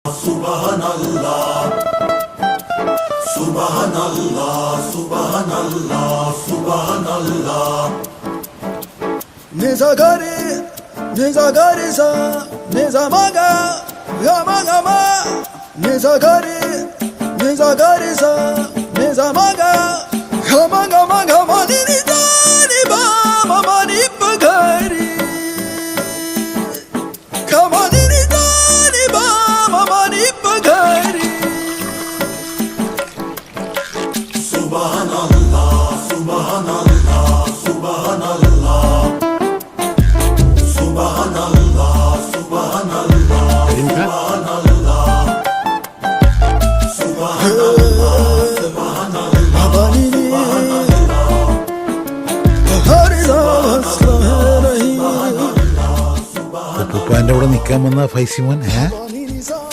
Subhanallah, Subhanallah, Subhanallah, Subhanallah. Nizagari, nizagariza, nizamaga, gamagama. Nizagari, nizagariza, nizamaga, gamagama, gamanizani ba, mamani bagari. Gamanizani ba, mamani bagari. Subhanallah, Subhanallah, Subhanallah. Subhanallah, Subhanallah, Subhanallah. Subhanallah, Subhanallah, Abanini, hariza aslaherahi. ഉപ്പാന്റെ കൂടെ നിൽക്കാൻ വന്ന ഫൈസിമോൻ